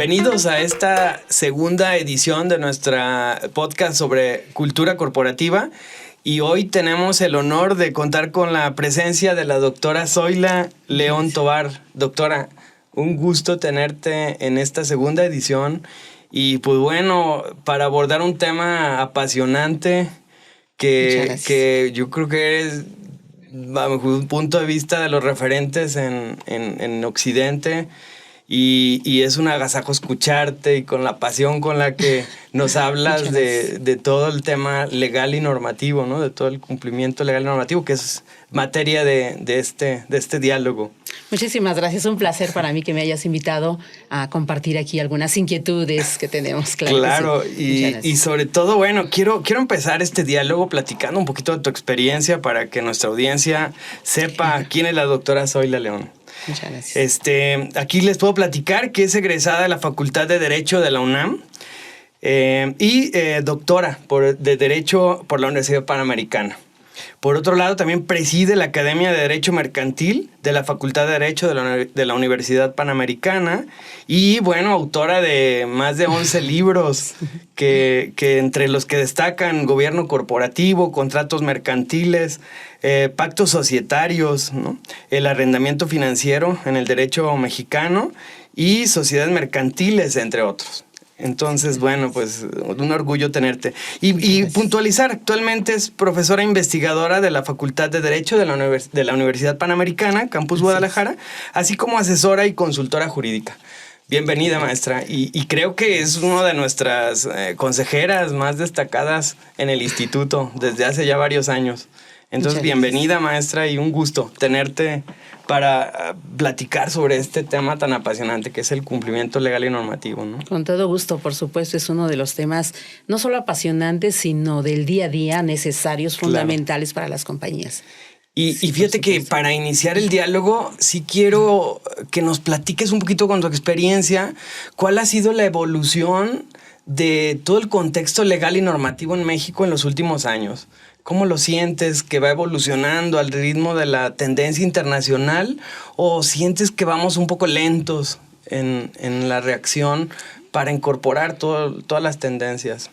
Bienvenidos a esta segunda edición de nuestra podcast sobre cultura corporativa. Y hoy tenemos el honor de contar con la presencia de la doctora Zoila León Tovar. Doctora, un gusto tenerte en esta segunda edición. Y pues bueno, para abordar un tema apasionante que yo creo que es, bajo un punto de vista de los referentes en Occidente, y es un agasajo escucharte y con la pasión con la que nos hablas de todo el tema legal y normativo, ¿no? De todo el cumplimiento legal y normativo, que es materia de este diálogo. Muchísimas gracias. Un placer para mí que me hayas invitado a compartir aquí algunas inquietudes que tenemos. Claro, sí. y sobre todo, bueno, quiero empezar este diálogo platicando un poquito de tu experiencia para que nuestra audiencia sepa quién es la doctora Zoila León. Muchas gracias. Aquí les puedo platicar que es egresada de la Facultad de Derecho de la UNAM y doctora de Derecho por la Universidad Panamericana. Por otro lado, también preside la Academia de Derecho Mercantil de la Facultad de Derecho de la Universidad Panamericana y, bueno, autora de más de 11 libros que entre los que destacan Gobierno Corporativo, Contratos Mercantiles, Pactos Societarios, ¿no? El Arrendamiento Financiero en el Derecho Mexicano y Sociedades Mercantiles, entre otros. Entonces, bueno, pues un orgullo tenerte. Y puntualizar, actualmente es profesora investigadora de la Facultad de Derecho de la Universidad Panamericana, Campus Guadalajara, así como asesora y consultora jurídica. Bienvenida, maestra. Y creo que es una de nuestras consejeras más destacadas en el instituto desde hace ya varios años. Entonces, bienvenida, maestra, y un gusto tenerte para platicar sobre este tema tan apasionante que es el cumplimiento legal y normativo, ¿no? Con todo gusto, por supuesto, es uno de los temas no solo apasionantes, sino del día a día necesarios, fundamentales para las compañías. Y fíjate que para iniciar el diálogo, sí quiero que nos platiques un poquito con tu experiencia, cuál ha sido la evolución de todo el contexto legal y normativo en México en los últimos años. ¿Cómo lo sientes que va evolucionando al ritmo de la tendencia internacional o sientes que vamos un poco lentos en la reacción para incorporar todas las tendencias?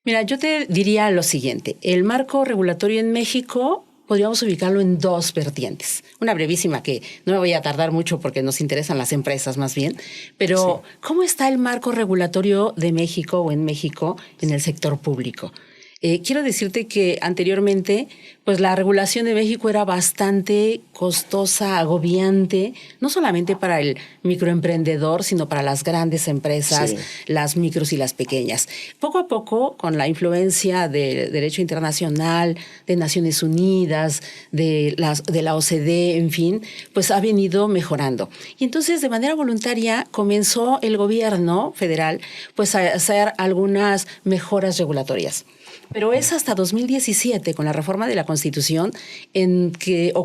Mira, yo te diría lo siguiente. El marco regulatorio en México podríamos ubicarlo en dos vertientes. Una brevísima que no me voy a tardar mucho porque nos interesan las empresas más bien, pero sí. ¿Cómo está el marco regulatorio de México o en México en el sector público? Quiero decirte que anteriormente, pues la regulación de México era bastante costosa, agobiante, no solamente para el microemprendedor, sino para las grandes empresas, las micros y las pequeñas. Poco a poco, con la influencia del derecho internacional, de Naciones Unidas, de la OCDE, en fin, pues ha venido mejorando. Y entonces, de manera voluntaria, comenzó el gobierno federal pues a hacer algunas mejoras regulatorias. Pero es hasta 2017, con la reforma de la Constitución,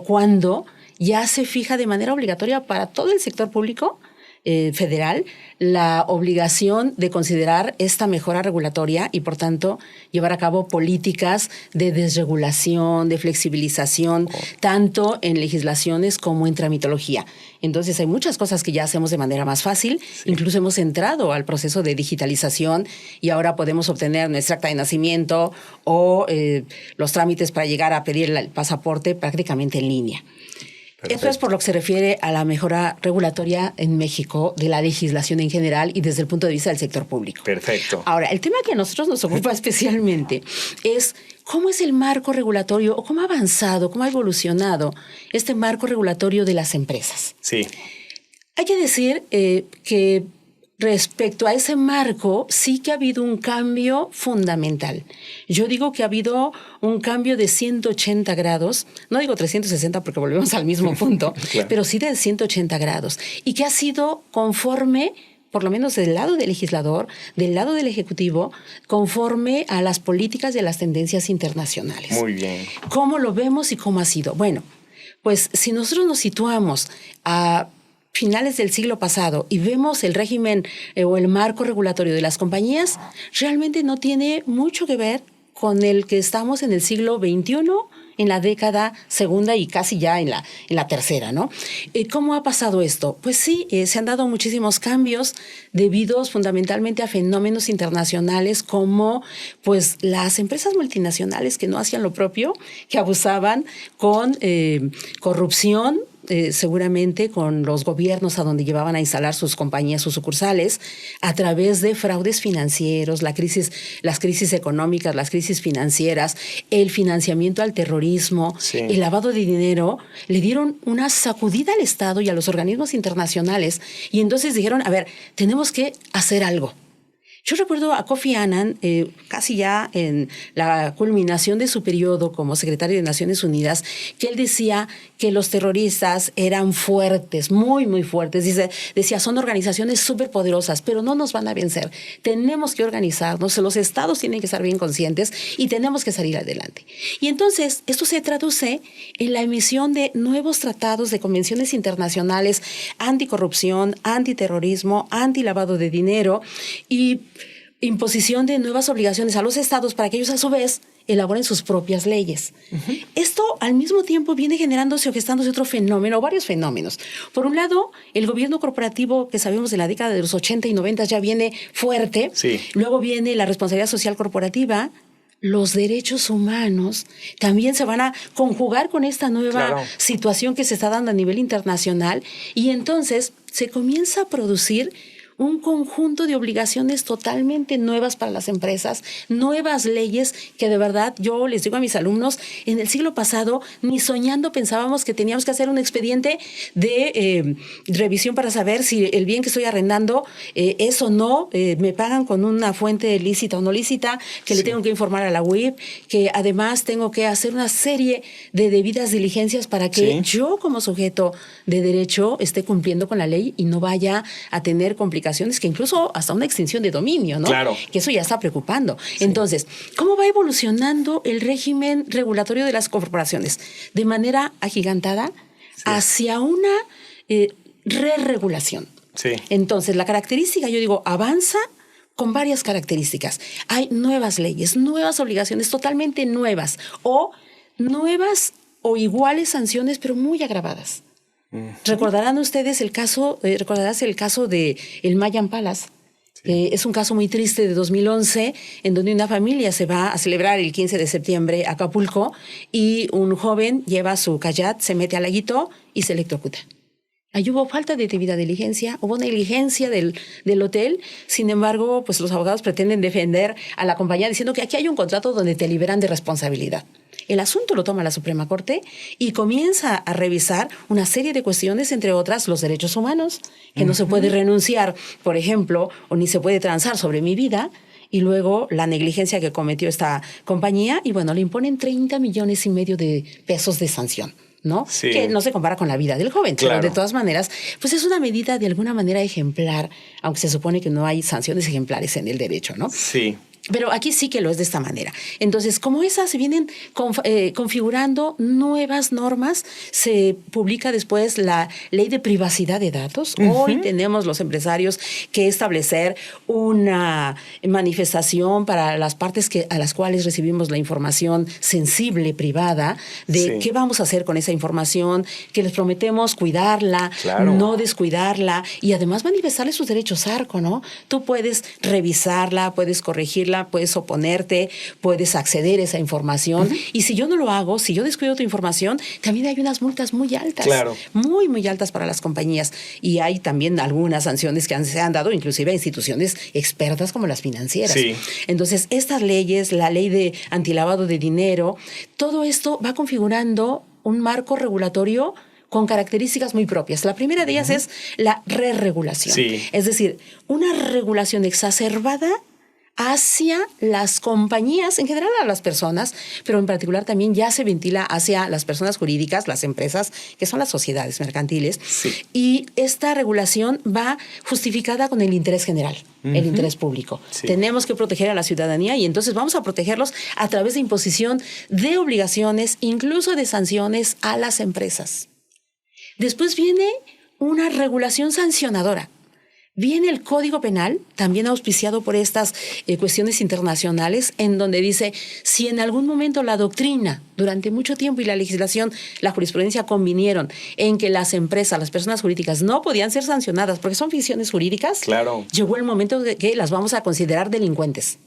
cuando ya se fija de manera obligatoria para todo el sector público federal la obligación de considerar esta mejora regulatoria y, por tanto, llevar a cabo políticas de desregulación, de flexibilización, tanto en legislaciones como en tramitología. Entonces, hay muchas cosas que ya hacemos de manera más fácil. Incluso hemos entrado al proceso de digitalización y ahora podemos obtener nuestra acta de nacimiento o los trámites para llegar a pedir el pasaporte prácticamente en línea. Perfecto. Esto es por lo que se refiere a la mejora regulatoria en México de la legislación en general y desde el punto de vista del sector público. Perfecto. Ahora, el tema que a nosotros nos ocupa especialmente es cómo es el marco regulatorio o cómo ha avanzado, cómo ha evolucionado este marco regulatorio de las empresas. Sí. Hay que decir que respecto a ese marco, sí que ha habido un cambio fundamental. Yo digo que ha habido un cambio de 180 grados, no digo 360 porque volvemos al mismo punto, claro, pero sí de 180 grados, y que ha sido conforme, por lo menos del lado del legislador, del lado del ejecutivo, conforme a las políticas de las tendencias internacionales. Muy bien. ¿Cómo lo vemos y cómo ha sido? Bueno, pues si nosotros nos situamos a finales del siglo pasado y vemos el régimen o el marco regulatorio de las compañías, realmente no tiene mucho que ver con el que estamos en el siglo XXI en la década segunda y casi ya en la tercera, ¿no? ¿Cómo ha pasado esto? Pues sí, se han dado muchísimos cambios debidos fundamentalmente a fenómenos internacionales como pues las empresas multinacionales que no hacían lo propio, que abusaban con corrupción, seguramente con los gobiernos a donde llevaban a instalar sus compañías, sus sucursales, a través de fraudes financieros, las crisis económicas, las crisis financieras, el financiamiento al terrorismo, sí, el lavado de dinero, le dieron una sacudida al Estado y a los organismos internacionales y entonces dijeron, a ver, tenemos que hacer algo. Yo recuerdo a Kofi Annan, casi ya en la culminación de su periodo como secretario de Naciones Unidas, que él decía que los terroristas eran fuertes, muy, muy fuertes. Decía, son organizaciones súper poderosas, pero no nos van a vencer. Tenemos que organizarnos, los estados tienen que estar bien conscientes y tenemos que salir adelante. Y entonces, esto se traduce en la emisión de nuevos tratados de convenciones internacionales anticorrupción, antiterrorismo, antilavado de dinero y imposición de nuevas obligaciones a los estados para que ellos a su vez elaboren sus propias leyes. Uh-huh. Esto al mismo tiempo viene generándose o gestándose otro fenómeno, varios fenómenos. Por un lado, el gobierno corporativo que sabemos de la década de los 80 y 90 ya viene fuerte. Sí. Luego viene la responsabilidad social corporativa. Los derechos humanos también se van a conjugar con esta nueva situación que se está dando a nivel internacional y entonces se comienza a producir un conjunto de obligaciones totalmente nuevas para las empresas, nuevas leyes que de verdad yo les digo a mis alumnos, en el siglo pasado ni soñando pensábamos que teníamos que hacer un expediente de revisión para saber si el bien que estoy arrendando es o no, me pagan con una fuente lícita o no lícita, que le tengo que informar a la UIF, que además tengo que hacer una serie de debidas diligencias para que yo como sujeto de derecho esté cumpliendo con la ley y no vaya a tener complicaciones que incluso hasta una extinción de dominio, ¿no? Claro. Que eso ya está preocupando. Sí. Entonces, ¿cómo va evolucionando el régimen regulatorio de las corporaciones? De manera agigantada hacia una re-regulación. Sí. Entonces, la característica, yo digo, avanza con varias características. Hay nuevas leyes, nuevas obligaciones totalmente nuevas o nuevas o iguales sanciones, pero muy agravadas. Recordarán ustedes recordarás el caso de el Mayan Palace. Es un caso muy triste de 2011, en donde una familia se va a celebrar el 15 de septiembre a Acapulco y un joven lleva su kayak, se mete al laguito y se electrocuta. Ahí hubo falta de debida diligencia, hubo negligencia del hotel. Sin embargo, pues los abogados pretenden defender a la compañía diciendo que aquí hay un contrato donde te liberan de responsabilidad. El asunto lo toma la Suprema Corte y comienza a revisar una serie de cuestiones, entre otras los derechos humanos, que no se puede renunciar, por ejemplo, o ni se puede transar sobre mi vida, y luego la negligencia que cometió esta compañía, y bueno, le imponen 30 millones y medio de pesos de sanción, ¿no? Sí. Que no se compara con la vida del joven, claro. Pero de todas maneras, pues es una medida de alguna manera ejemplar, aunque se supone que no hay sanciones ejemplares en el derecho, ¿no? Sí. Pero aquí sí que lo es de esta manera. Entonces, como esas se vienen configurando nuevas normas, se publica después la Ley de Privacidad de Datos. Uh-huh. Hoy tenemos los empresarios que establecer una manifestación para las partes a las cuales recibimos la información sensible, privada, de qué vamos a hacer con esa información, que les prometemos cuidarla, no descuidarla y además manifestarles sus derechos ARCO, ¿no? Tú puedes revisarla, puedes corregirla, puedes oponerte, puedes acceder a esa información. Uh-huh. Y si yo no lo hago, si yo descuido tu información, también hay unas multas muy altas. Claro. Muy, muy altas para las compañías. Y hay también algunas sanciones que se han dado inclusive a instituciones expertas como las financieras. Sí. Entonces, estas leyes, la ley de antilavado de dinero, todo esto va configurando un marco regulatorio con características muy propias. La primera de ellas es la re-regulación. Sí. Es decir, una regulación exacerbada hacia las compañías, en general a las personas, pero en particular también ya se ventila hacia las personas jurídicas, las empresas, que son las sociedades mercantiles. Sí. Y esta regulación va justificada con el interés general, el interés público. Sí. Tenemos que proteger a la ciudadanía y entonces vamos a protegerlos a través de imposición de obligaciones, incluso de sanciones a las empresas. Después viene una regulación sancionadora. Viene el Código Penal, también auspiciado por estas cuestiones internacionales, en donde dice, si en algún momento la doctrina, durante mucho tiempo, y la legislación, la jurisprudencia convinieron en que las empresas, las personas jurídicas, no podían ser sancionadas porque son ficciones jurídicas, claro, llegó el momento de que las vamos a considerar delincuentes.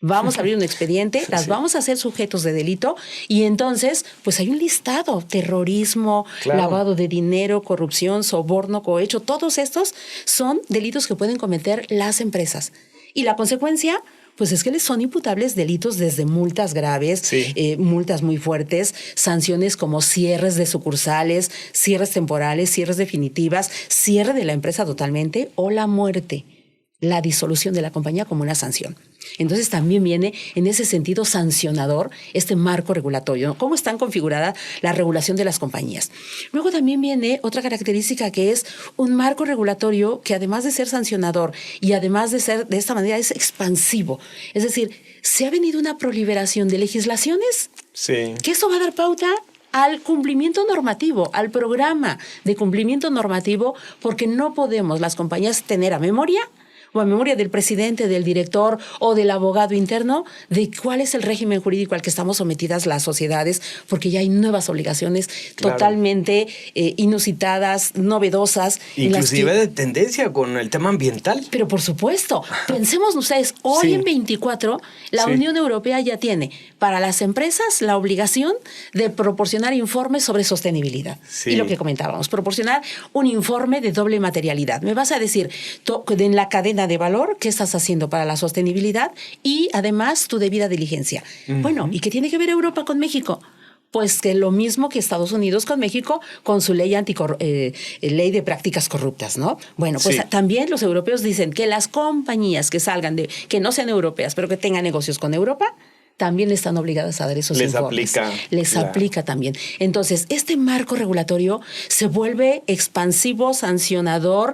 Vamos a abrir un expediente, las vamos a hacer sujetos de delito y entonces, pues hay un listado: terrorismo, lavado de dinero, corrupción, soborno, cohecho. Todos estos son delitos que pueden cometer las empresas. Y la consecuencia, pues es que les son imputables delitos desde multas graves, multas muy fuertes, sanciones como cierres de sucursales, cierres temporales, cierres definitivas, cierre de la empresa totalmente o la muerte, la disolución de la compañía como una sanción. Entonces también viene en ese sentido sancionador este marco regulatorio, ¿no? ¿Cómo está configurada la regulación de las compañías? Luego también viene otra característica, que es un marco regulatorio que, además de ser sancionador y además de ser de esta manera, es expansivo. Es decir, se ha venido una proliferación de legislaciones que eso va a dar pauta al cumplimiento normativo, al programa de cumplimiento normativo, porque no podemos las compañías tener a memoria o a memoria del presidente, del director o del abogado interno de cuál es el régimen jurídico al que estamos sometidas las sociedades, porque ya hay nuevas obligaciones totalmente inusitadas, novedosas. Inclusive de tendencia con el tema ambiental. Pero por supuesto, pensemos ustedes, hoy en 24 la Unión Europea ya tiene para las empresas la obligación de proporcionar informes sobre sostenibilidad. Y lo que comentábamos, proporcionar un informe de doble materialidad. Me vas a decir, en la cadena de valor, ¿qué estás haciendo para la sostenibilidad? Y además tu debida diligencia. Bueno, ¿y qué tiene que ver Europa con México? Pues que lo mismo que Estados Unidos con México, con su ley ley de prácticas corruptas, ¿no? Bueno, pues también los europeos dicen que las compañías que salgan que no sean europeas, pero que tengan negocios con Europa, también están obligadas a dar esos informes. Les aplica también. Entonces, este marco regulatorio se vuelve expansivo, sancionador,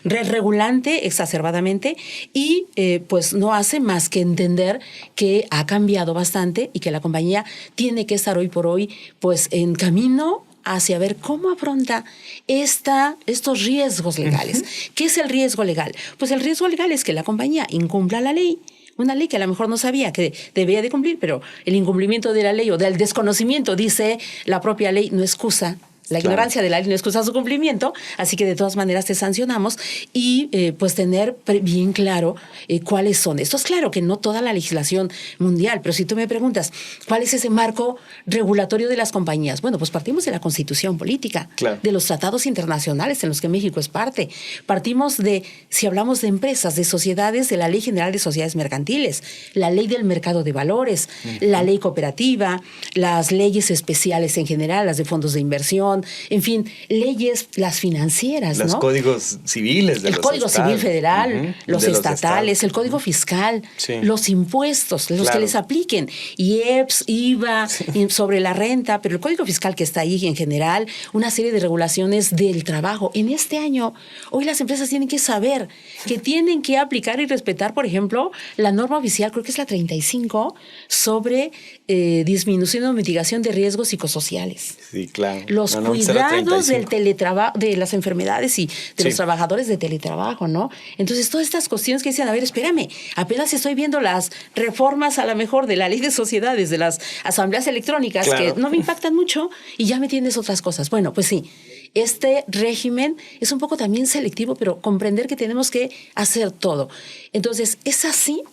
regulante exacerbadamente y pues no hace más que entender que ha cambiado bastante y que la compañía tiene que estar hoy por hoy pues en camino hacia ver cómo afronta estos riesgos legales. ¿Qué es el riesgo legal? Pues el riesgo legal es que la compañía incumpla la ley, una ley que a lo mejor no sabía que debía de cumplir, pero el incumplimiento de la ley o del desconocimiento, dice la propia ley, no excusa. La ignorancia de la ley no excusa su cumplimiento, así que de todas maneras te sancionamos y pues tener bien claro cuáles son estos. Claro que no toda la legislación mundial, pero si tú me preguntas, ¿cuál es ese marco regulatorio de las compañías? Bueno, pues partimos de la Constitución política, de los tratados internacionales en los que México es parte. Partimos de, si hablamos de empresas, de sociedades, de la Ley General de Sociedades Mercantiles, la Ley del Mercado de Valores, la Ley Cooperativa, las leyes especiales en general, las de fondos de inversión, en fin, leyes, las financieras, los códigos civiles de el Código Civil Federal, los estatales, el Código Fiscal, los impuestos, los que les apliquen, IEPS, IVA, sobre la renta, pero el Código Fiscal que está ahí en general, una serie de regulaciones del trabajo. En este año, hoy las empresas tienen que saber que tienen que aplicar y respetar, por ejemplo, la norma oficial, creo que es la 35, sobre disminución o mitigación de riesgos psicosociales. Sí, claro. Los cuidados del teletrabajo, de las enfermedades y de los trabajadores de teletrabajo, ¿no? Entonces, todas estas cuestiones que dicen, a ver, espérame, apenas estoy viendo las reformas a lo mejor de la ley de sociedades, de las asambleas electrónicas, que no me impactan mucho y ya me tienes otras cosas. Bueno, pues sí, este régimen es un poco también selectivo, pero comprender que tenemos que hacer todo. Entonces, es así.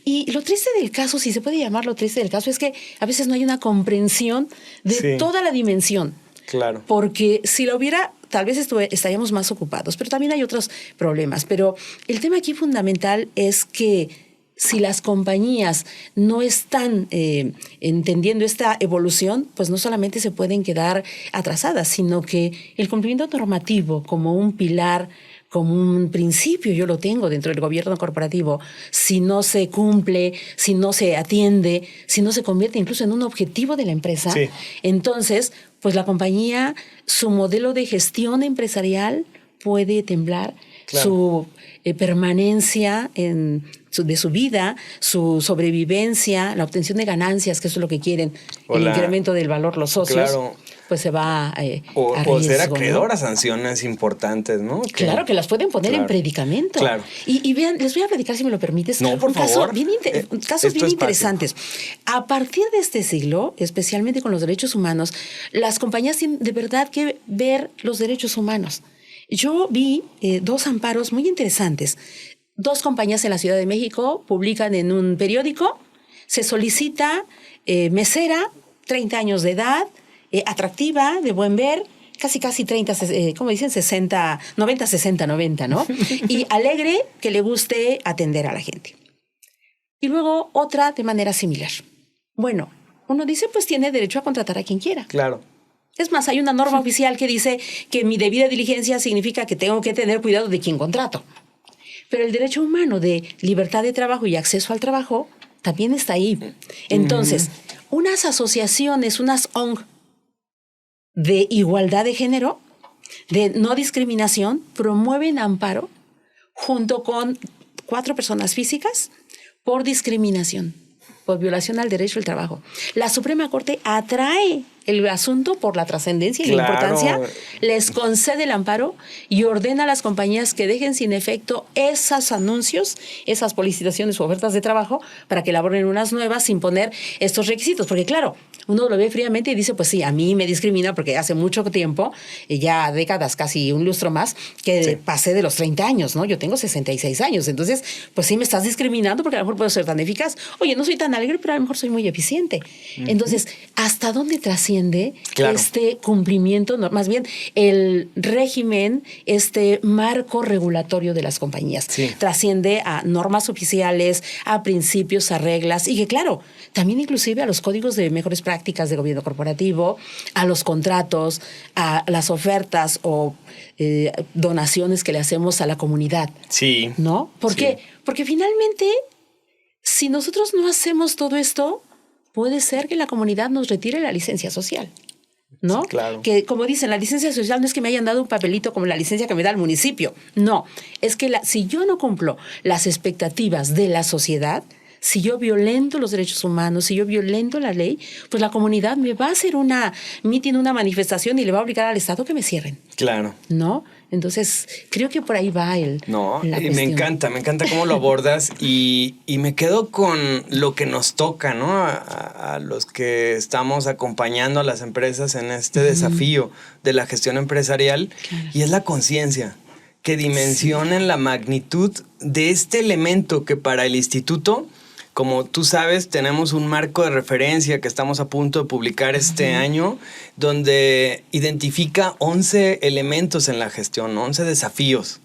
Y lo triste del caso, si se puede llamar lo triste del caso, es que a veces no hay una comprensión de toda la dimensión. Claro. Porque si lo hubiera, tal vez estaríamos más ocupados, pero también hay otros problemas. Pero el tema aquí fundamental es que si las compañías no están entendiendo esta evolución, pues no solamente se pueden quedar atrasadas, sino que el cumplimiento normativo como un pilar, como un principio, yo lo tengo dentro del gobierno corporativo, si no se cumple, si no se atiende, si no se convierte incluso en un objetivo de la empresa, entonces, pues la compañía, su modelo de gestión empresarial puede temblar, Claro. su permanencia de su vida, su sobrevivencia, la obtención de ganancias, que eso es lo que quieren, el incremento del valor, los socios, claro, pues se va a o riesgo, ser acreedor, ¿no? a sanciones importantes, ¿no? Claro, que las pueden poner en predicamento. Claro. Y vean, les voy a platicar, si me lo permites, no, por favor. Casos bien interesantes. A partir de este siglo, especialmente con los derechos humanos, las compañías tienen de verdad que ver los derechos humanos. Yo vi 2 amparos muy interesantes. 2 compañías en la Ciudad de México publican en un periódico, se solicita mesera, 30 años de edad, atractiva, de buen ver, casi 30, ¿cómo dicen? 60, 90, ¿no? Y alegre, que le guste atender a la gente. Y luego otra de manera similar. Bueno, uno dice, pues tiene derecho a contratar a quien quiera. Claro. Es más, hay una norma oficial que dice que mi debida diligencia significa que tengo que tener cuidado de quien contrato. Pero el derecho humano de libertad de trabajo y acceso al trabajo también está ahí. Entonces, unas asociaciones, unas ONG de igualdad de género, de no discriminación, promueven amparo junto con 4 personas físicas por discriminación, por violación al derecho al trabajo. La Suprema Corte atrae el asunto por la trascendencia y la importancia, les concede el amparo y ordena a las compañías que dejen sin efecto esos anuncios, esas publicitaciones o ofertas de trabajo para que elaboren unas nuevas sin poner estos requisitos. Porque claro, uno lo ve fríamente y dice, pues sí, a mí me discrimina porque hace mucho tiempo, ya décadas, casi un lustro más, que pasé de los 30 años, ¿no? Yo tengo 66 años, entonces, pues sí me estás discriminando porque a lo mejor puedo ser tan eficaz. Oye, no soy tan alegre, pero a lo mejor soy muy eficiente. Entonces, ¿hasta dónde trasciende este cumplimiento, no, más bien el régimen, este marco regulatorio de las compañías? Trasciende a normas oficiales, a principios, a reglas y que claro, también inclusive a los códigos de mejores prácticas de gobierno corporativo, a los contratos, a las ofertas o donaciones que le hacemos a la comunidad. Sí. ¿No? ¿Por qué? Porque finalmente, si nosotros no hacemos todo esto, puede ser que la comunidad nos retire la licencia social, ¿no? Sí, claro. Que como dicen, la licencia social no es que me hayan dado un papelito como la licencia que me da el municipio. No, es que si yo no cumplo las expectativas de la sociedad, si yo violento los derechos humanos, si yo violento la ley, pues la comunidad me va a hacer una mitin, una manifestación y le va a obligar al Estado que me cierren. Claro. ¿No? Entonces, creo que por ahí va me encanta cómo lo abordas y me quedo con lo que nos toca, ¿no? A los que estamos acompañando a las empresas en este desafío de la gestión empresarial, y es la conciencia, que dimensionen la magnitud de este elemento que para el instituto, como tú sabes, tenemos un marco de referencia que estamos a punto de publicar este año, donde identifica 11 elementos en la gestión, 11 desafíos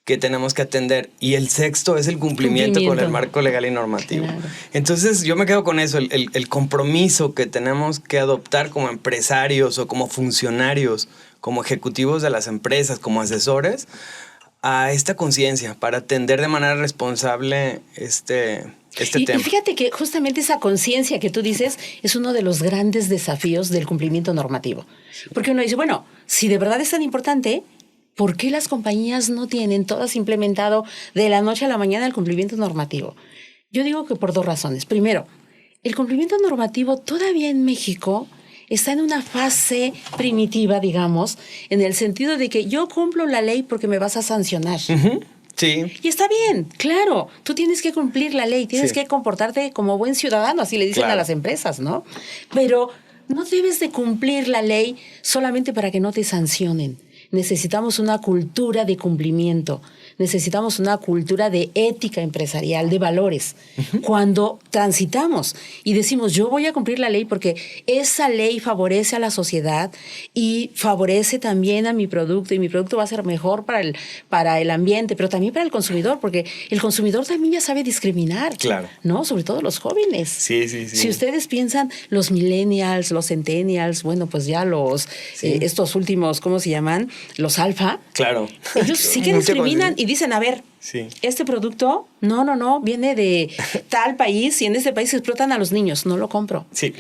que tenemos que atender. Y el 6º es el cumplimiento con el marco legal y normativo. Claro. Entonces, yo me quedo con eso, el compromiso que tenemos que adoptar como empresarios o como funcionarios, como ejecutivos de las empresas, como asesores, a esta conciencia para atender de manera responsable este tema. Y fíjate que justamente esa conciencia que tú dices es uno de los grandes desafíos del cumplimiento normativo. Porque uno dice, bueno, si de verdad es tan importante, ¿por qué las compañías no tienen todas implementado de la noche a la mañana el cumplimiento normativo? Yo digo que por 2 razones. Primero, el cumplimiento normativo todavía en México está en una fase primitiva, digamos, en el sentido de que yo cumplo la ley porque me vas a sancionar. Sí. Y está bien, claro, tú tienes que cumplir la ley, tienes que comportarte como buen ciudadano, así le dicen a las empresas, ¿no? Pero no debes de cumplir la ley solamente para que no te sancionen. Necesitamos una cultura de cumplimiento, necesitamos una cultura de ética empresarial, de valores. Cuando transitamos y decimos, yo voy a cumplir la ley porque esa ley favorece a la sociedad y favorece también a mi producto, y mi producto va a ser mejor para el ambiente, pero también para el consumidor, porque el consumidor también ya sabe discriminar, ¿no? Sobre todo los jóvenes. Sí. Si ustedes piensan, los millennials, los centennials, bueno, pues ya estos últimos, ¿cómo se llaman? Los alfa. Claro. Ellos sí que discriminan y dicen, a ver, Sí. Este producto, no, viene de tal país y en este país se explotan a los niños, no lo compro. Sí.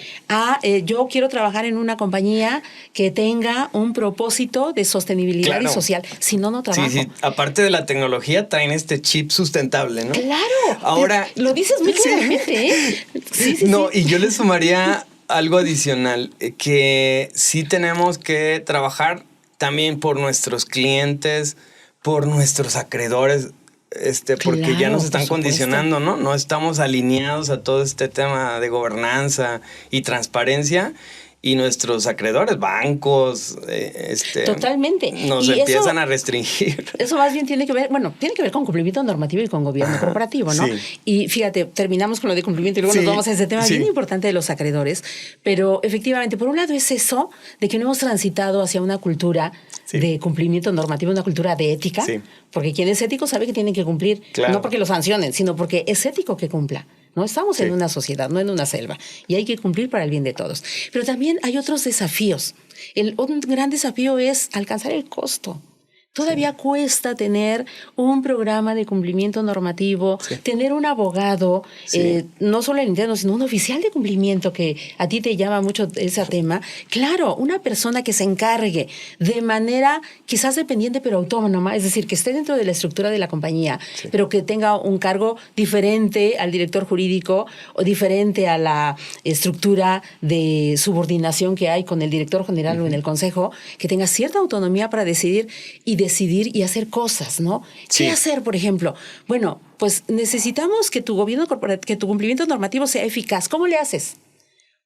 Yo quiero trabajar en una compañía que tenga un propósito de sostenibilidad y social, si no, no trabajo. Sí. Aparte de la tecnología, traen este chip sustentable, ¿no? Claro. Ahora... Lo dices muy claramente, ¿eh? Sí. Y yo le sumaría algo adicional, que sí tenemos que trabajar también por nuestros clientes, por nuestros acreedores, porque ya nos están condicionando, ¿no? No estamos alineados a todo este tema de gobernanza y transparencia. Y nuestros acreedores, bancos, totalmente. nos empiezan a restringir. Eso más bien tiene que ver con cumplimiento normativo y con gobierno corporativo, ¿no? Sí. Y fíjate, terminamos con lo de cumplimiento y luego nos vamos a ese tema bien importante de los acreedores. Pero efectivamente, por un lado es eso, de que no hemos transitado hacia una cultura de cumplimiento normativo, una cultura de ética, porque quien es ético sabe que tiene que cumplir, no porque lo sancionen, sino porque es ético que cumpla. No estamos en una sociedad, no en una selva. Y hay que cumplir para el bien de todos. Pero también hay otros desafíos. Un gran desafío es alcanzar el costo. Todavía cuesta tener un programa de cumplimiento normativo, tener un abogado, no solo el interno, sino un oficial de cumplimiento, que a ti te llama mucho ese tema. Claro, una persona que se encargue de manera quizás dependiente pero autónoma, es decir, que esté dentro de la estructura de la compañía, pero que tenga un cargo diferente al director jurídico o diferente a la estructura de subordinación que hay con el director general o en el consejo, que tenga cierta autonomía para decidir y hacer cosas, ¿no? ¿Qué hacer, por ejemplo? Bueno, pues necesitamos que tu cumplimiento normativo sea eficaz. ¿Cómo le haces?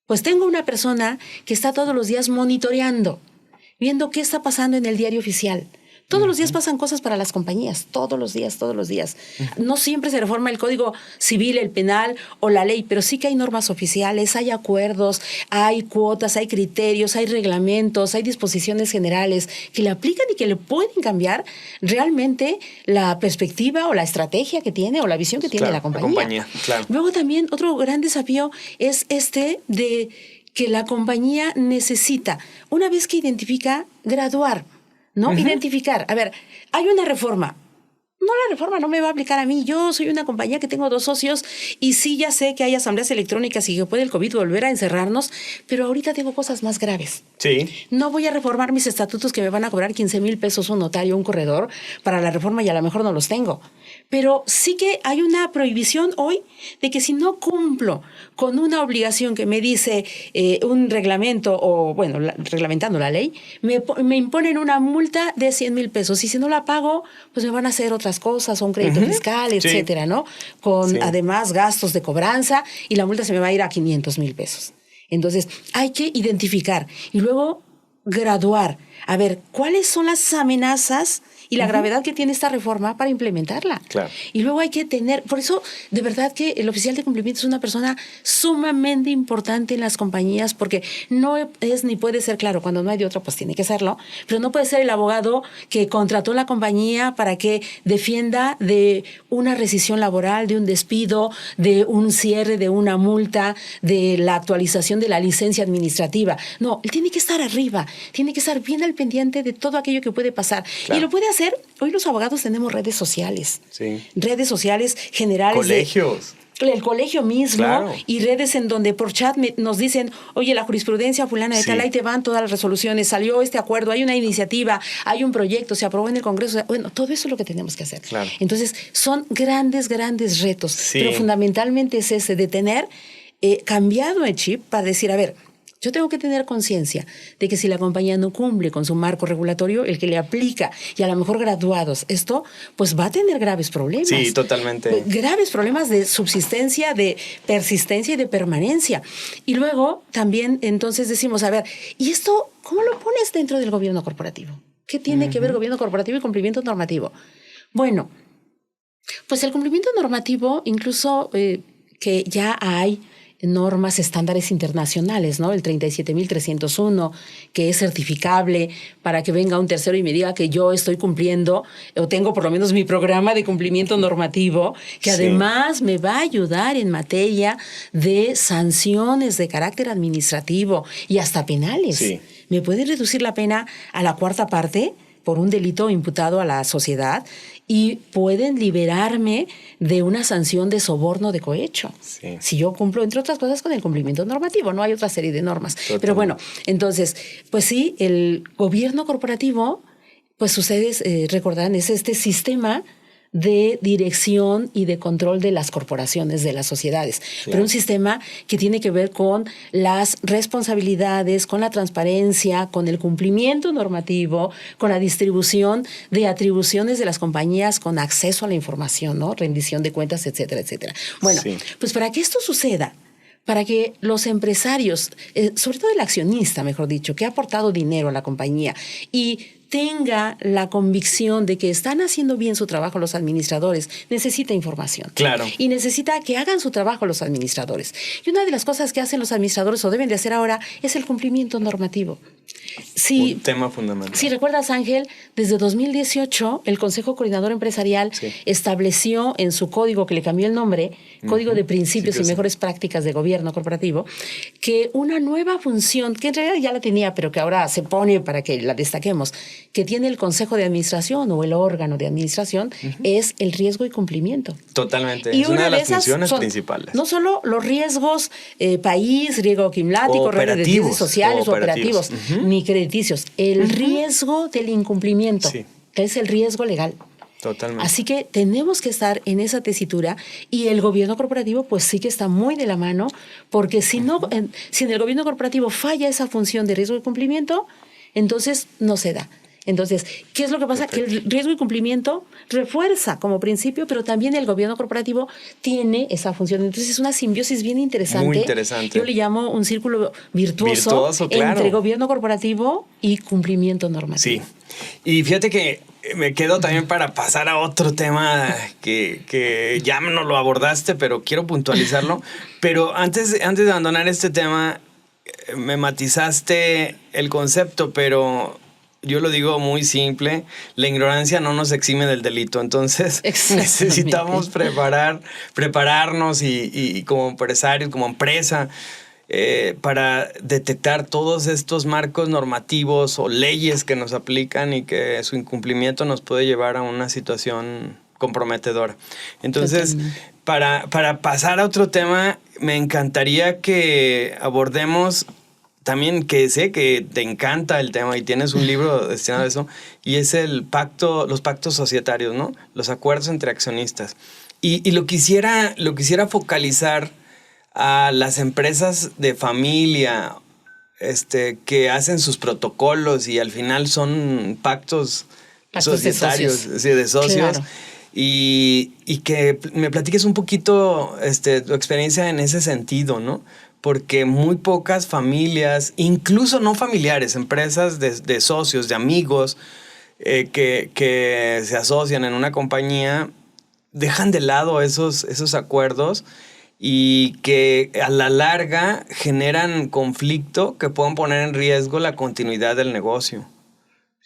Pues tengo una persona que está todos los días monitoreando, viendo qué está pasando en el diario oficial. Todos los días pasan cosas para las compañías, todos los días. No siempre se reforma el Código Civil, el penal o la ley, pero sí que hay normas oficiales, hay acuerdos, hay cuotas, hay criterios, hay reglamentos, hay disposiciones generales que le aplican y que le pueden cambiar realmente la perspectiva o la estrategia que tiene o la visión que tiene la compañía. Claro. Luego también otro gran desafío es de que la compañía necesita, una vez que identifica, graduar. ¿No? Identificar. A ver, hay una reforma. No, la reforma no me va a aplicar a mí. Yo soy una compañía que tengo 2 socios y sí ya sé que hay asambleas electrónicas y que puede el COVID volver a encerrarnos, pero ahorita tengo cosas más graves. Sí. No voy a reformar mis estatutos que me van a cobrar 15,000 pesos un notario, un corredor para la reforma y a lo mejor no los tengo. Pero sí que hay una prohibición hoy de que si no cumplo con una obligación que me dice un reglamento o, bueno, reglamentando la ley, me imponen una multa de 100,000 pesos y si no la pago, pues me van a hacer otras cosas o un crédito fiscal, etcétera, ¿no? Con además gastos de cobranza y la multa se me va a ir a 500,000 pesos. Entonces, hay que identificar y luego graduar. A ver, ¿cuáles son las amenazas y la gravedad que tiene esta reforma para implementarla? Claro. Y luego hay que tener, por eso, de verdad que el oficial de cumplimiento es una persona sumamente importante en las compañías, porque no es ni puede ser, claro, cuando no hay de otra, pues tiene que serlo, pero no puede ser el abogado que contrató la compañía para que defienda de una rescisión laboral, de un despido, de un cierre, de una multa, de la actualización de la licencia administrativa. No, él tiene que estar arriba, tiene que estar bien al pendiente de todo aquello que puede pasar. Claro. Y lo puede hacer. Hoy los abogados tenemos redes sociales. Sí. Redes sociales generales. Colegios. El colegio mismo, claro. Y redes en donde por chat nos dicen, oye, la jurisprudencia fulana de tal, ahí te van todas las resoluciones, salió este acuerdo, hay una iniciativa, hay un proyecto, se aprobó en el Congreso. Bueno, todo eso es lo que tenemos que hacer. Claro. Entonces, son grandes retos, pero fundamentalmente es ese de tener cambiado el chip para decir, a ver, yo tengo que tener conciencia de que si la compañía no cumple con su marco regulatorio, el que le aplica, y a lo mejor graduados, esto pues va a tener graves problemas. Sí, totalmente. Graves problemas de subsistencia, de persistencia y de permanencia. Y luego también entonces decimos, a ver, ¿y esto cómo lo pones dentro del gobierno corporativo? ¿Qué tiene que ver gobierno corporativo y cumplimiento normativo? Bueno, pues el cumplimiento normativo, incluso que ya hay normas, estándares internacionales, ¿no? El 37.301, que es certificable para que venga un tercero y me diga que yo estoy cumpliendo o tengo por lo menos mi programa de cumplimiento normativo, que además me va a ayudar en materia de sanciones de carácter administrativo y hasta penales. Sí. Me puede reducir la pena a la 4ª parte por un delito imputado a la sociedad y pueden liberarme de una sanción de soborno de cohecho. Sí. Si yo cumplo, entre otras cosas, con el cumplimiento normativo, no hay otra serie de normas. Totalmente. Pero bueno, entonces, pues sí, el gobierno corporativo, pues ustedes recordarán, es este sistema de dirección y de control de las corporaciones, de las sociedades. Sí. Pero un sistema que tiene que ver con las responsabilidades, con la transparencia, con el cumplimiento normativo, con la distribución de atribuciones de las compañías, con acceso a la información, ¿no? Rendición de cuentas, etcétera, etcétera. Bueno, Sí. pues para que esto suceda, para que los empresarios, sobre todo el accionista, mejor dicho, que ha aportado dinero a la compañía y tenga la convicción de que están haciendo bien su trabajo los administradores, necesita información. Claro. Y necesita que hagan su trabajo los administradores. Y una de las cosas que hacen los administradores o deben de hacer ahora es el cumplimiento normativo. Sí, un tema fundamental. si recuerdas, Ángel, desde 2018 el Consejo Coordinador Empresarial estableció en su código, que le cambió el nombre, Código de Principios y Mejores Prácticas de Gobierno Corporativo, que una nueva función, que en realidad ya la tenía, pero que ahora se pone para que la destaquemos, que tiene el Consejo de Administración o el órgano de administración, es el riesgo y cumplimiento. Totalmente. Y es una de las esas funciones son principales. No solo los riesgos país, riesgo climático, riesgo de riesgos sociales o operativos, ni crediticios. El riesgo del incumplimiento, que es el riesgo legal. Totalmente. Así que tenemos que estar en esa tesitura y el gobierno corporativo pues sí que está muy de la mano, porque si no, si en el gobierno corporativo falla esa función de riesgo y cumplimiento, entonces no se da. Entonces, ¿qué es lo que pasa? Perfecto. Que el riesgo y cumplimiento refuerza como principio, pero también el gobierno corporativo tiene esa función. Entonces, es una simbiosis bien interesante. Muy interesante. Yo le llamo un círculo virtuoso claro. entre gobierno corporativo y cumplimiento normativo. Sí. Y fíjate que me quedo también para pasar a otro tema que ya no lo abordaste, pero quiero puntualizarlo. Pero antes de abandonar este tema, me matizaste el concepto, pero yo lo digo muy simple: la ignorancia no nos exime del delito. Entonces necesitamos prepararnos y como empresarios, como empresa, para detectar todos estos marcos normativos o leyes que nos aplican y que su incumplimiento nos puede llevar a una situación comprometedora. Entonces, para pasar a otro tema, me encantaría que abordemos también, que sé que te encanta el tema y tienes un libro destinado a eso, y es los pactos societarios, ¿no? Los acuerdos entre accionistas. Y lo quisiera focalizar a las empresas de familia que hacen sus protocolos y al final son pactos societarios, de socios. Claro. Y que me platiques un poquito tu experiencia en ese sentido, ¿no? Porque muy pocas familias, incluso no familiares, empresas de socios, de amigos que se asocian en una compañía, dejan de lado esos acuerdos y que a la larga generan conflicto que pueden poner en riesgo la continuidad del negocio.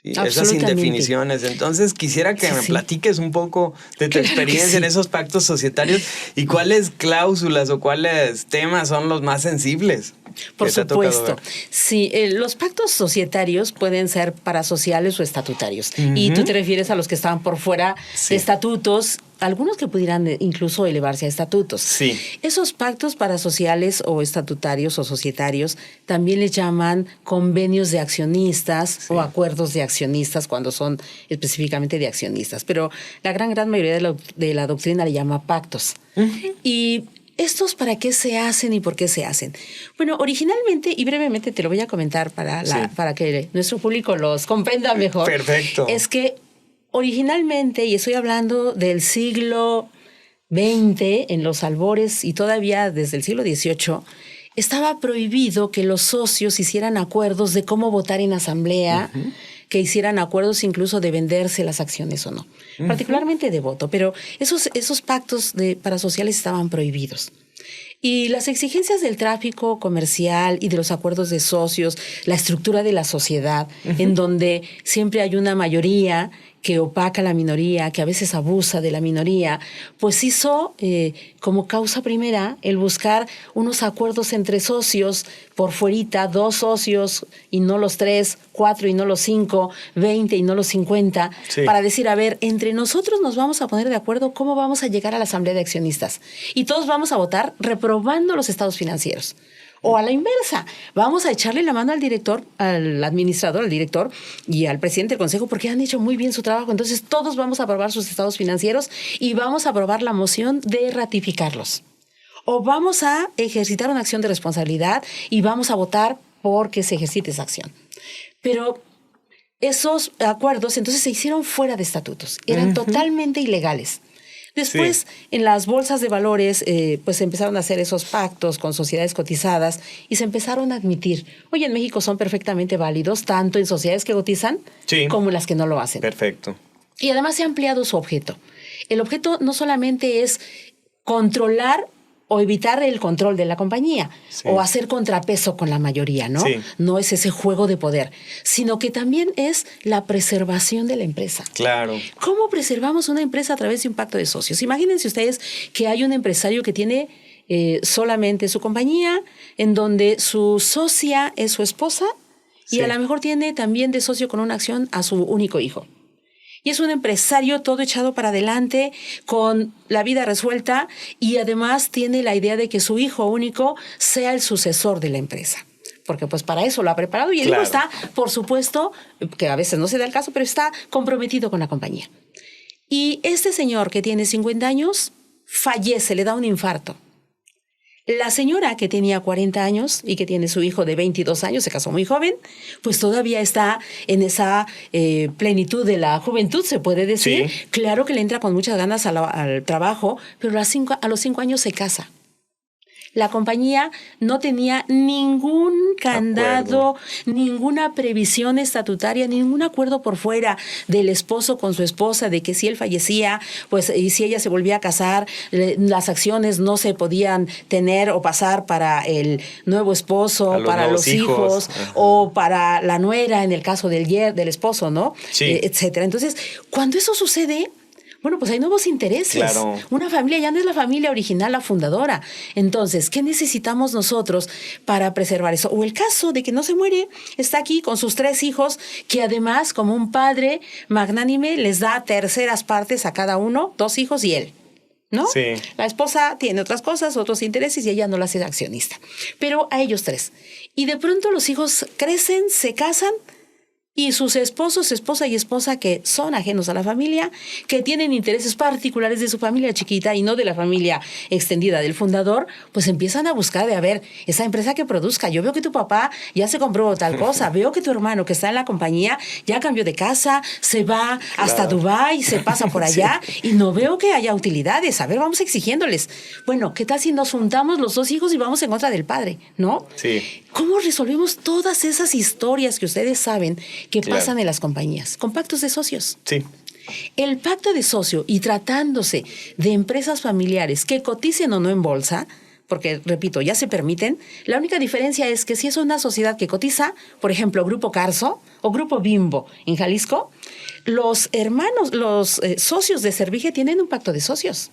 ¿Sí? Esas indefiniciones. Entonces quisiera que me platiques un poco de tu experiencia en esos pactos societarios y cuáles cláusulas o cuáles temas son los más sensibles. Por supuesto. Sí, los pactos societarios pueden ser parasociales o estatutarios. Y tú te refieres a los que estaban por fuera de estatutos, algunos que pudieran incluso elevarse a estatutos. Sí. Esos pactos parasociales o estatutarios o societarios también les llaman convenios de accionistas o acuerdos de accionistas cuando son específicamente de accionistas. Pero la gran mayoría de la doctrina le llama pactos. Y ¿estos para qué se hacen y por qué se hacen? Bueno, originalmente, y brevemente te lo voy a comentar para que nuestro público los comprenda mejor. Perfecto. Es que originalmente, y estoy hablando del siglo XX, en los albores y todavía desde el siglo XVIII, estaba prohibido que los socios hicieran acuerdos de cómo votar en asamblea, que hicieran acuerdos incluso de venderse las acciones o no, particularmente de voto, pero esos pactos parasociales estaban prohibidos. Y las exigencias del tráfico comercial y de los acuerdos de socios, la estructura de la sociedad, en donde siempre hay una mayoría que opaca a la minoría, que a veces abusa de la minoría, pues hizo como causa primera el buscar unos acuerdos entre socios por fuerita, 2 socios y no los 3, 4 y no los 5, 20 y no los 50, para decir, a ver, entre nosotros nos vamos a poner de acuerdo cómo vamos a llegar a la asamblea de accionistas. Y todos vamos a votar reprobando los estados financieros. O a la inversa, vamos a echarle la mano al director, al administrador, al director y al presidente del consejo porque han hecho muy bien su trabajo. Entonces todos vamos a aprobar sus estados financieros y vamos a aprobar la moción de ratificarlos. O vamos a ejercitar una acción de responsabilidad y vamos a votar porque se ejercite esa acción. Pero esos acuerdos entonces se hicieron fuera de estatutos, eran totalmente ilegales. Después, en las bolsas de valores, pues se empezaron a hacer esos pactos con sociedades cotizadas y se empezaron a admitir. Hoy en México son perfectamente válidos, tanto en sociedades que cotizan como en las que no lo hacen. Perfecto. Y además se ha ampliado su objeto. El objeto no solamente es controlar o evitar el control de la compañía o hacer contrapeso con la mayoría, ¿no? No es ese juego de poder, sino que también es la preservación de la empresa. Claro. ¿Cómo preservamos una empresa a través de un pacto de socios? Imagínense ustedes que hay un empresario que tiene solamente su compañía, en donde su socia es su esposa y a lo mejor tiene también de socio con una acción a su único hijo. Y es un empresario todo echado para adelante, con la vida resuelta y además tiene la idea de que su hijo único sea el sucesor de la empresa. Porque pues para eso lo ha preparado y el hijo está, por supuesto, que a veces no se da el caso, pero está comprometido con la compañía. Y este señor que tiene 50 años fallece, le da un infarto. La señora que tenía 40 años y que tiene su hijo de 22 años, se casó muy joven, pues todavía está en esa plenitud de la juventud, se puede decir. Claro que le entra con muchas ganas al trabajo, pero a los 5 años se casa. La compañía no tenía ningún candado, ninguna previsión estatutaria, ningún acuerdo por fuera del esposo con su esposa de que si él fallecía, pues y si ella se volvía a casar, las acciones no se podían tener o pasar para el nuevo esposo, para los hijos o para la nuera en el caso del esposo, ¿no? Etcétera. Entonces, cuando eso sucede, bueno, pues hay nuevos intereses. Claro. Una familia ya no es la familia original, la fundadora. Entonces, ¿qué necesitamos nosotros para preservar eso? O el caso de que no se muere, está aquí con sus 3 hijos, que además, como un padre magnánime, les da terceras partes a cada uno, 2 hijos y él, ¿no? La esposa tiene otras cosas, otros intereses y ella no la hace accionista. Pero a ellos 3. Y de pronto los hijos crecen, se casan, y sus esposos, esposa y esposa que son ajenos a la familia, que tienen intereses particulares de su familia chiquita y no de la familia extendida del fundador, pues empiezan a buscar de, a ver, esa empresa que produzca. Yo veo que tu papá ya se compró tal cosa, veo que tu hermano que está en la compañía ya cambió de casa, se va hasta Dubái, se pasa por allá y no veo que haya utilidades. A ver, vamos exigiéndoles. Bueno, ¿qué tal si nos juntamos los 2 hijos y vamos en contra del padre, ¿no? ¿Cómo resolvemos todas esas historias que ustedes saben que pasan en las compañías? Con pactos de socios. El pacto de socio, y tratándose de empresas familiares que coticen o no en bolsa, porque, repito, ya se permiten, la única diferencia es que si es una sociedad que cotiza, por ejemplo, Grupo Carso o Grupo Bimbo en Jalisco, los socios de Servige tienen un pacto de socios.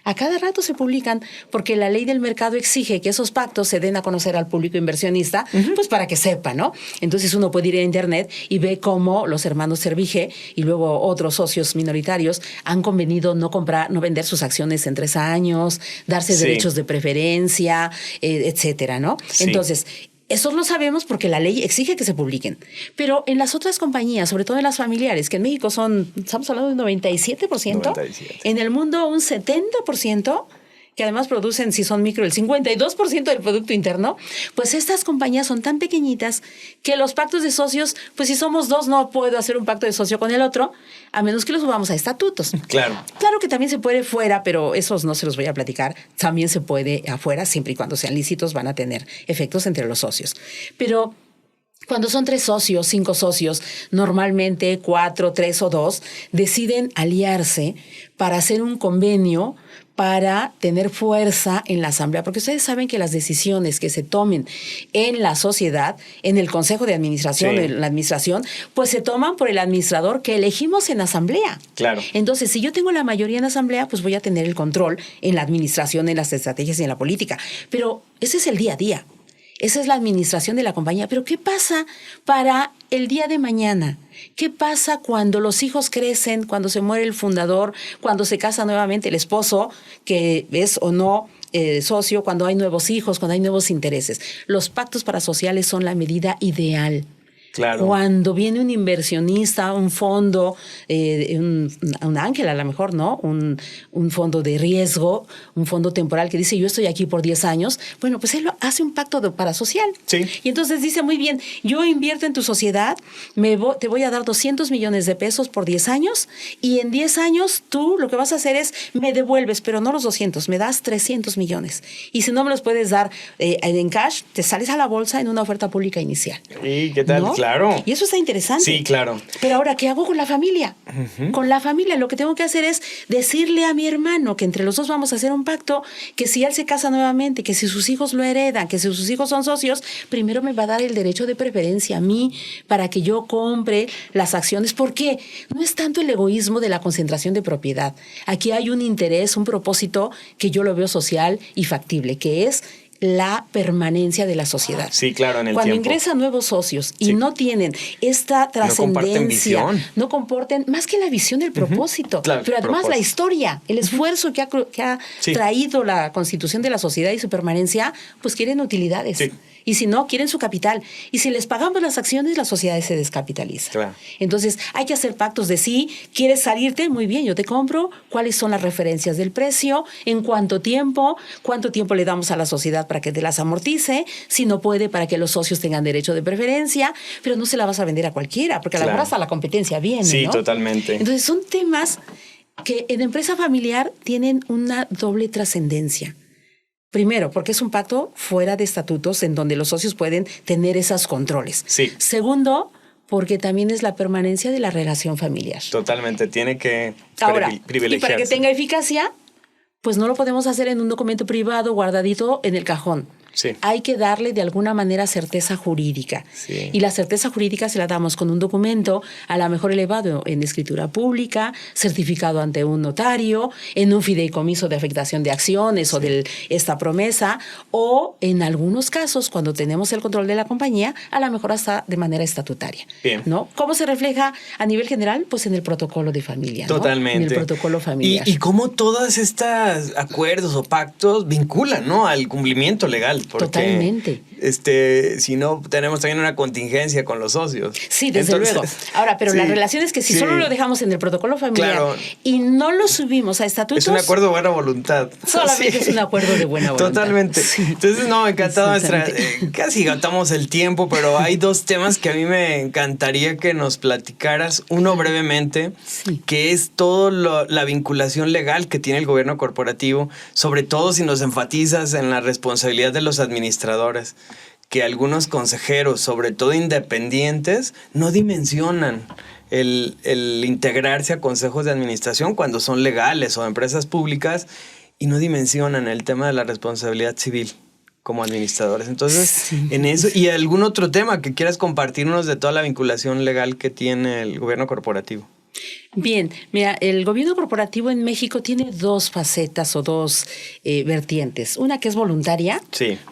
A cada rato se publican porque la ley del mercado exige que esos pactos se den a conocer al público inversionista, pues para que sepa, ¿no? Entonces uno puede ir a internet y ve cómo los hermanos Servige y luego otros socios minoritarios han convenido no vender sus acciones en 3 años, darse derechos de preferencia, etcétera, ¿no? Entonces, eso lo sabemos porque la ley exige que se publiquen. Pero en las otras compañías, sobre todo en las familiares, que en México estamos hablando de un 97%, en el mundo un 70%, que además producen, si son micro, el 52% del Producto Interno, pues estas compañías son tan pequeñitas que los pactos de socios, pues si somos 2, no puedo hacer un pacto de socio con el otro, a menos que los subamos a estatutos. Claro que también se puede fuera, pero esos no se los voy a platicar. También se puede afuera, siempre y cuando sean lícitos, van a tener efectos entre los socios. Pero cuando son 3 socios, 5 socios, normalmente 4, 3 o 2, deciden aliarse para hacer un convenio para tener fuerza en la asamblea, porque ustedes saben que las decisiones que se tomen en la sociedad, en el consejo de administración, en la administración, pues se toman por el administrador que elegimos en asamblea. Claro. Entonces, si yo tengo la mayoría en asamblea, pues voy a tener el control en la administración, en las estrategias y en la política. Pero ese es el día a día. Esa es la administración de la compañía. Pero ¿qué pasa para el día de mañana? ¿Qué pasa cuando los hijos crecen, cuando se muere el fundador, cuando se casa nuevamente el esposo, que es o no socio, cuando hay nuevos hijos, cuando hay nuevos intereses? Los pactos parasociales son la medida ideal. Claro. Cuando viene un inversionista, un fondo, un ángel a lo mejor, ¿no? Un fondo de riesgo, un fondo temporal que dice, yo estoy aquí por 10 años. Bueno, pues él hace un pacto parasocial. Sí. Y entonces dice, muy bien, yo invierto en tu sociedad, te voy a dar 200 millones de pesos por 10 años y en 10 años tú lo que vas a hacer es, me devuelves, pero no los 200, me das 300 millones. Y si no me los puedes dar en cash, te sales a la bolsa en una oferta pública inicial. ¿Y qué tal? ¿No? Claro. Y eso está interesante. Sí, claro. Pero ahora, ¿qué hago con la familia? Con la familia lo que tengo que hacer es decirle a mi hermano que entre los dos vamos a hacer un pacto, que si él se casa nuevamente, que si sus hijos lo heredan, que si sus hijos son socios, primero me va a dar el derecho de preferencia a mí para que yo compre las acciones. ¿Por qué? No es tanto el egoísmo de la concentración de propiedad. Aquí hay un interés, un propósito que yo lo veo social y factible, que es la permanencia de la sociedad. Sí, claro, en el Cuando tiempo. ingresan nuevos socios y no tienen esta trascendencia, no comparten más que la visión del propósito, Claro, pero además propósito. la historia, el esfuerzo que ha traído la constitución de la sociedad y su permanencia, pues quieren utilidades. Sí. Y si no, quieren su capital. Y si les pagamos las acciones, la sociedad se descapitaliza. Claro. Entonces, hay que hacer pactos de sí. ¿Quieres salirte? Muy bien, yo te compro. ¿Cuáles son las referencias del precio? ¿En cuánto tiempo? ¿Cuánto tiempo le damos a la sociedad para que te las amortice? Si no puede, para que los socios tengan derecho de preferencia. Pero no se la vas a vender a cualquiera, porque a la mejor hasta la competencia viene, Sí, ¿no? totalmente. Entonces, son temas que en empresa familiar tienen una doble trascendencia. Primero, porque es un pacto fuera de estatutos en donde los socios pueden tener esos controles. Sí. Segundo, porque también es la permanencia de la relación familiar. Totalmente, tiene que Ahora, y privilegiarse. para que tenga eficacia, pues no lo podemos hacer en un documento privado guardadito en el cajón. Sí. Hay que darle de alguna manera certeza jurídica. Sí. Y la certeza jurídica se la damos con un documento, a lo mejor elevado en escritura pública, certificado ante un notario, en un fideicomiso de afectación de acciones o de esta promesa, o en algunos casos, cuando tenemos el control de la compañía, a lo mejor hasta de manera estatutaria. Bien. ¿No? ¿Cómo se refleja a nivel general? Pues en el protocolo de familia. Totalmente. ¿No? En el protocolo familiar. Y cómo todos estos acuerdos o pactos vinculan, ¿no?, al cumplimiento legal. Porque, totalmente. Si no, tenemos también una contingencia con los socios. Sí, desde luego. Ahora, pero la relación es que si solo lo dejamos en el protocolo familiar y no lo subimos a estatutos... Es un acuerdo de buena voluntad. Solamente es un acuerdo de buena voluntad. Totalmente. Sí. Entonces, me encantaba casi gastamos el tiempo, pero hay dos temas que a mí me encantaría que nos platicaras. Uno brevemente, que es toda la vinculación legal que tiene el gobierno corporativo, sobre todo si nos enfatizas en la responsabilidad de los administradores, que algunos consejeros, sobre todo independientes, no dimensionan el integrarse a consejos de administración cuando son legales o empresas públicas y no dimensionan el tema de la responsabilidad civil como administradores. Entonces, en eso, y algún otro tema que quieras compartirnos de toda la vinculación legal que tiene el gobierno corporativo. Bien, mira, el gobierno corporativo en México tiene dos facetas o dos vertientes. Una que es voluntaria,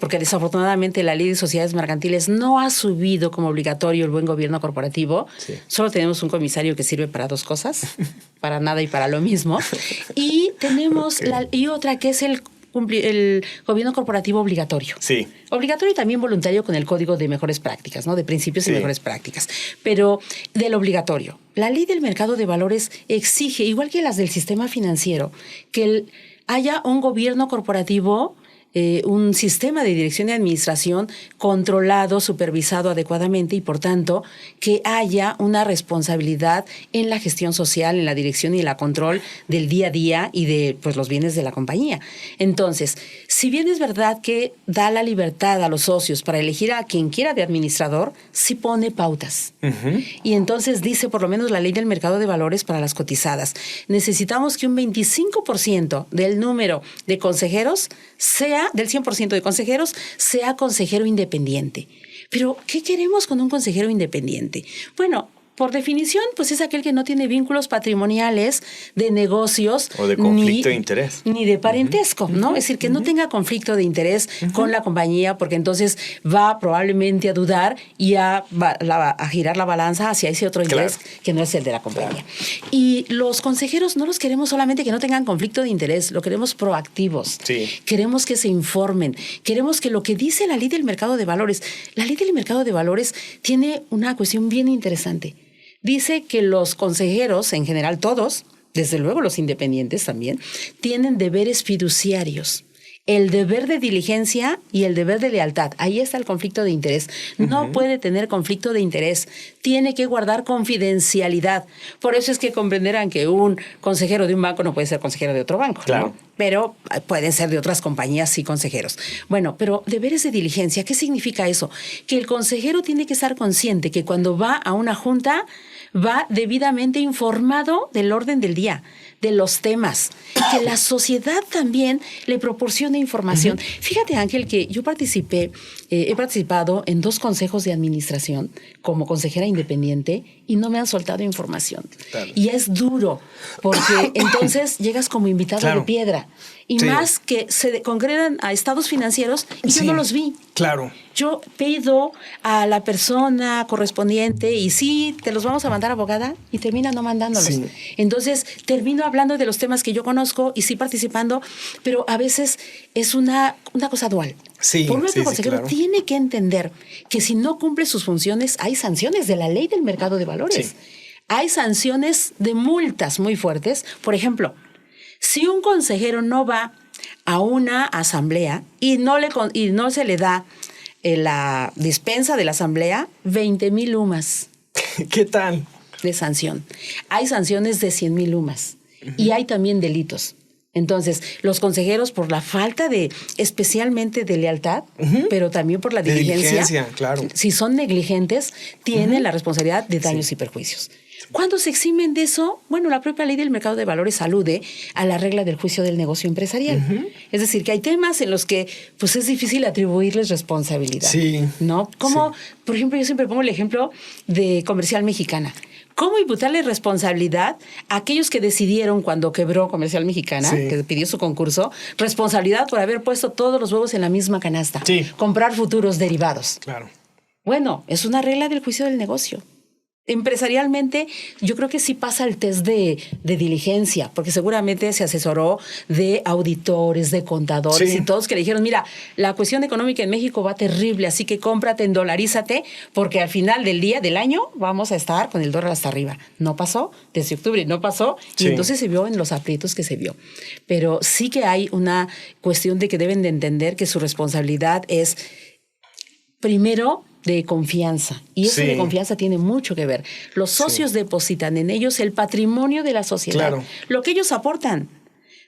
porque desafortunadamente la ley de sociedades mercantiles no ha subido como obligatorio el buen gobierno corporativo. Solo tenemos un comisario que sirve para dos cosas, para nada y para lo mismo. Y tenemos y otra que es el gobierno corporativo obligatorio. Sí. Obligatorio y también voluntario con el Código de Mejores Prácticas, ¿no? De principios y mejores prácticas. Pero del obligatorio. La ley del mercado de valores exige, igual que las del sistema financiero, que haya un gobierno corporativo un sistema de dirección y administración controlado, supervisado adecuadamente y, por tanto, que haya una responsabilidad en la gestión social, en la dirección y en la control del día a día y de pues, los bienes de la compañía. Entonces, si bien es verdad que da la libertad a los socios para elegir a quien quiera de administrador, sí pone pautas. Y entonces dice, por lo menos la ley del mercado de valores para las cotizadas, necesitamos que un 25% del número de consejeros del 100% de consejeros, sea consejero independiente. Pero, ¿qué queremos con un consejero independiente? Bueno, por definición, pues es aquel que no tiene vínculos patrimoniales de negocios. O de conflicto de interés. Ni de parentesco, ¿no? Es decir, que no tenga conflicto de interés con la compañía, porque entonces va probablemente a dudar y a girar la balanza hacia ese otro interés que no es el de la compañía. Y los consejeros no los queremos solamente que no tengan conflicto de interés, lo queremos proactivos. Sí. Queremos que se informen. Queremos que lo que dice la ley del mercado de valores, la ley del mercado de valores tiene una cuestión bien interesante. Dice que los consejeros, en general todos, desde luego los independientes también, tienen deberes fiduciarios. El deber de diligencia y el deber de lealtad. Ahí está el conflicto de interés. No puede tener conflicto de interés. Tiene que guardar confidencialidad. Por eso es que comprenderán que un consejero de un banco no puede ser consejero de otro banco. Claro. ¿No? Pero pueden ser de otras compañías, sí, consejeros. Bueno, pero deberes de diligencia, ¿qué significa eso? Que el consejero tiene que estar consciente que cuando va a una junta va debidamente informado del orden del día, de los temas, que la sociedad también le proporcione información. Fíjate, Ángel, que yo he participado en 2 consejos de administración como consejera independiente y no me han soltado información. Claro. Y es duro, porque entonces llegas como invitado de piedra. Y más que se concretan a estados financieros y yo no los vi. Claro. Yo pido a la persona correspondiente y sí, te los vamos a mandar, abogada, y termina no mandándolos. Sí. Entonces, termino hablando de los temas que yo conozco y sí participando, pero a veces es una cosa dual. Sí, por un lado, el consejero tiene que entender que si no cumple sus funciones, hay sanciones de la ley del mercado de valores. Sí. Hay sanciones de multas muy fuertes. Por ejemplo, si un consejero no va a una asamblea y no se le da la dispensa de la asamblea, 20,000 UMAS. ¿Qué tal? De sanción. Hay sanciones de 100,000 UMAS. Y hay también delitos. Entonces, los consejeros, por la falta especialmente de lealtad, pero también por la diligencia, claro. Si son negligentes, tienen la responsabilidad de daños y perjuicios. ¿Cuándo se eximen de eso? Bueno, la propia ley del mercado de valores alude a la regla del juicio del negocio empresarial. Es decir, que hay temas en los que pues es difícil atribuirles responsabilidad. Sí. ¿No? Como, por ejemplo, yo siempre pongo el ejemplo de Comercial Mexicana. ¿Cómo imputarle responsabilidad a aquellos que decidieron cuando quebró Comercial Mexicana, que pidió su concurso, responsabilidad por haber puesto todos los huevos en la misma canasta? Sí. Comprar futuros derivados. Claro. Bueno, es una regla del juicio del negocio. Empresarialmente, yo creo que sí pasa el test de diligencia, porque seguramente se asesoró de auditores, de contadores y todos que le dijeron, mira, la cuestión económica en México va terrible, así que cómprate, endolarízate, porque al final del día, del año, vamos a estar con el dólar hasta arriba. No pasó, desde octubre no pasó, y entonces se vio en los aprietos que se vio. Pero sí que hay una cuestión de que deben de entender que su responsabilidad es, primero, de confianza. Y eso de confianza tiene mucho que ver. Los socios depositan en ellos el patrimonio de la sociedad. Claro. Lo que ellos aportan.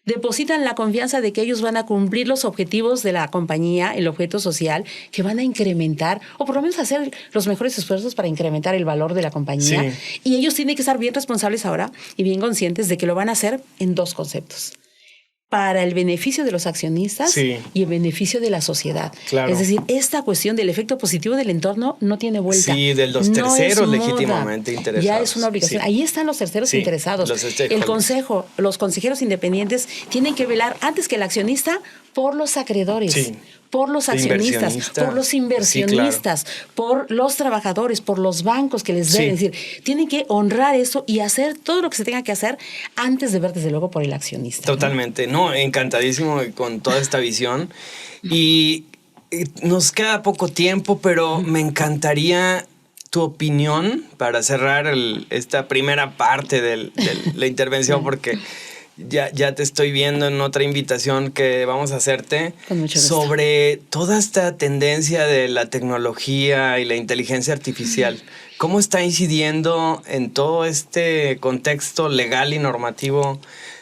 Depositan la confianza de que ellos van a cumplir los objetivos de la compañía, el objeto social, que van a incrementar, o por lo menos hacer los mejores esfuerzos para incrementar el valor de la compañía. Y ellos tienen que estar bien responsables ahora y bien conscientes de que lo van a hacer en 2 conceptos. Para el beneficio de los accionistas y el beneficio de la sociedad. Claro. Es decir, esta cuestión del efecto positivo del entorno no tiene vuelta. Sí, de los terceros legítimamente interesados. Ya es una obligación. Ahí están los terceros interesados. Los consejeros independientes tienen que velar antes que el accionista por los acreedores, por los accionistas, por los inversionistas, por los trabajadores, por los bancos que les deben. Es decir, tienen que honrar eso y hacer todo lo que se tenga que hacer antes de ver, desde luego, por el accionista. Totalmente. No, encantadísimo con toda esta visión. Y nos queda poco tiempo, pero me encantaría tu opinión para cerrar esta primera parte de la intervención, porque ya te estoy viendo en otra invitación que vamos a hacerte Con mucho gusto. sobre toda esta tendencia de la tecnología y la inteligencia artificial. ¿Cómo está incidiendo en todo este contexto legal y normativo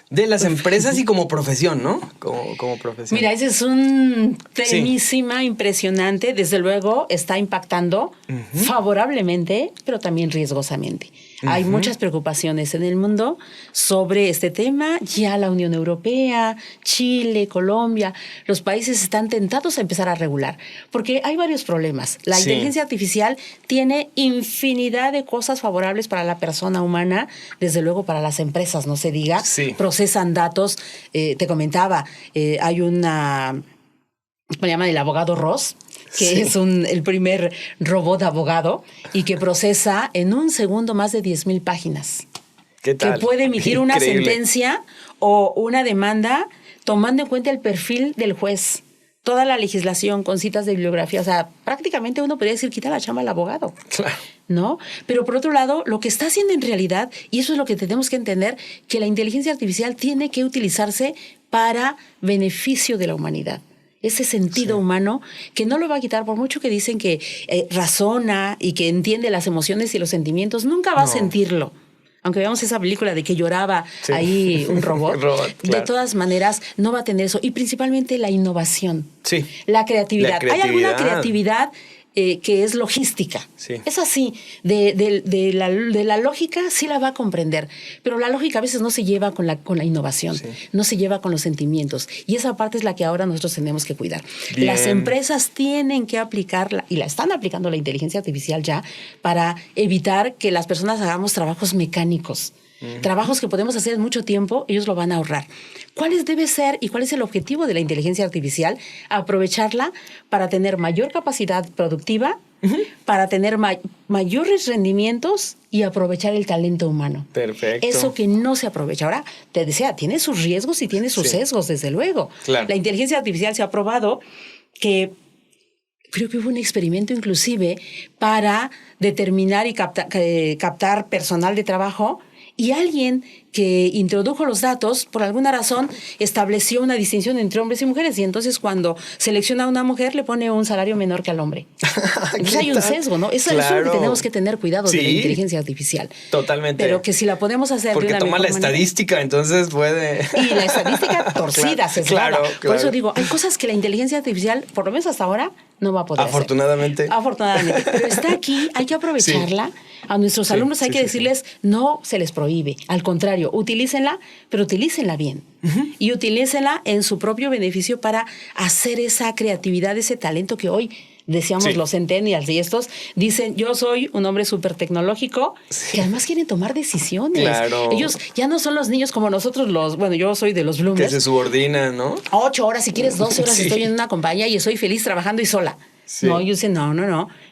de las empresas y como profesión, ¿no? Como profesión. Mira, ese es un temísima impresionante. Desde luego está impactando favorablemente, pero también riesgosamente. Hay muchas preocupaciones en el mundo sobre este tema. Ya la Unión Europea, Chile, Colombia, los países están tentados a empezar a regular, porque hay varios problemas. La inteligencia artificial tiene infinidad de cosas favorables para la persona humana, desde luego para las empresas, no se diga. Procesan datos. Te comentaba, hay una... me llama el abogado Ross, que es el primer robot abogado y que procesa en un segundo más de 10,000 páginas. ¿Qué tal? Que puede emitir una sentencia o una demanda tomando en cuenta el perfil del juez. Toda la legislación con citas de bibliografía. O sea, prácticamente uno podría decir quita la chamba al abogado. Claro. ¿No? Pero por otro lado, lo que está haciendo en realidad, y eso es lo que tenemos que entender, que la inteligencia artificial tiene que utilizarse para beneficio de la humanidad. Ese sentido humano que no lo va a quitar, por mucho que dicen que razona y que entiende las emociones y los sentimientos, nunca va a sentirlo. Aunque veamos esa película de que lloraba ahí un robot, de todas maneras no va a tener eso. Y principalmente la innovación, la creatividad. Hay alguna creatividad que es logística. Es así. De la lógica sí la va a comprender, pero la lógica a veces no se lleva con la innovación, no se lleva con los sentimientos. Y esa parte es la que ahora nosotros tenemos que cuidar. Bien. Las empresas tienen que aplicarla, y la están aplicando la inteligencia artificial ya, para evitar que las personas hagamos trabajos mecánicos. Trabajos que podemos hacer en mucho tiempo, ellos lo van a ahorrar. ¿Cuál debe ser y cuál es el objetivo de la inteligencia artificial? Aprovecharla para tener mayor capacidad productiva, para tener mayores rendimientos y aprovechar el talento humano. Perfecto. Eso que no se aprovecha. Ahora, te decía, tiene sus riesgos y tiene sus sesgos, desde luego. Claro. La inteligencia artificial se ha probado que... Creo que hubo un experimento inclusive para determinar y captar personal de trabajo, y alguien que introdujo los datos, por alguna razón, estableció una distinción entre hombres y mujeres, y entonces cuando selecciona a una mujer le pone un salario menor que al hombre. Entonces hay un sesgo, ¿no? Eso es lo que tenemos que tener cuidado de la inteligencia artificial. Totalmente. Pero que si la podemos hacer porque de una toma la estadística, manera, entonces puede... Y la estadística torcida, sesgada. Por eso digo, hay cosas que la inteligencia artificial, por lo menos hasta ahora, no va a poder hacer. Afortunadamente. Pero está aquí, hay que aprovecharla. A nuestros alumnos hay que decirles, no se les prohíbe. Al contrario, utilícenla, pero utilícenla bien. Y utilícenla en su propio beneficio para hacer esa creatividad, ese talento que hoy decíamos los centennials y estos dicen, yo soy un hombre súper tecnológico, que además quieren tomar decisiones. Claro. Ellos ya no son los niños como nosotros, yo soy de los bloomers. Que se subordinan, ¿no? 8 horas, si quieres 12 horas estoy en una compañía y estoy feliz trabajando y sola. No, yo sé, no,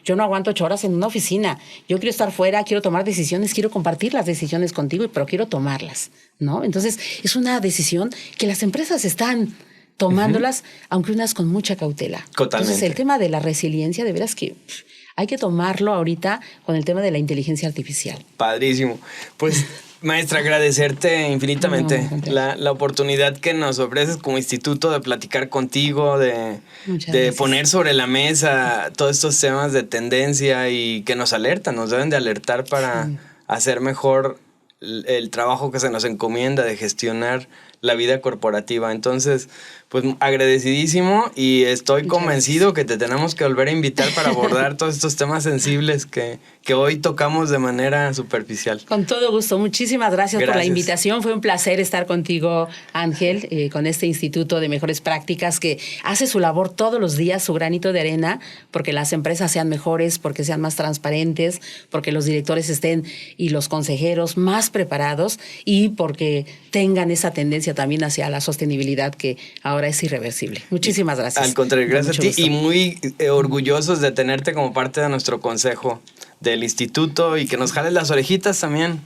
yo no aguanto 8 horas en una oficina. Yo quiero estar fuera, quiero tomar decisiones, quiero compartir las decisiones contigo, pero quiero tomarlas, ¿no? Entonces, es una decisión que las empresas están tomándolas, aunque unas con mucha cautela. Totalmente. Entonces, el tema de la resiliencia, de veras que hay que tomarlo ahorita con el tema de la inteligencia artificial. Padrísimo. Pues, maestra, agradecerte infinitamente la oportunidad que nos ofreces como instituto de platicar contigo, de poner sobre la mesa todos estos temas de tendencia y que nos alertan, nos deben de alertar para hacer mejor el trabajo que se nos encomienda de gestionar la vida corporativa. Entonces, pues agradecidísimo y estoy convencido que te tenemos que volver a invitar para abordar todos estos temas sensibles que hoy tocamos de manera superficial. Con todo gusto. Muchísimas gracias por la invitación. Fue un placer estar contigo, Ángel, con este Instituto de Mejores Prácticas que hace su labor todos los días, su granito de arena, porque las empresas sean mejores, porque sean más transparentes, porque los directores estén y los consejeros más preparados y porque tengan esa tendencia también hacia la sostenibilidad que ahora es irreversible. Muchísimas gracias. Al contrario, gracias a ti y muy orgullosos de tenerte como parte de nuestro consejo del instituto y que nos jales las orejitas también.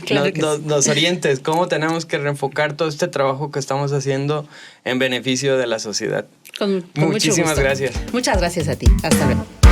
Claro nos orientes cómo tenemos que reenfocar todo este trabajo que estamos haciendo en beneficio de la sociedad. Con muchísimas mucho gusto. Gracias. Muchas gracias a ti. Hasta luego.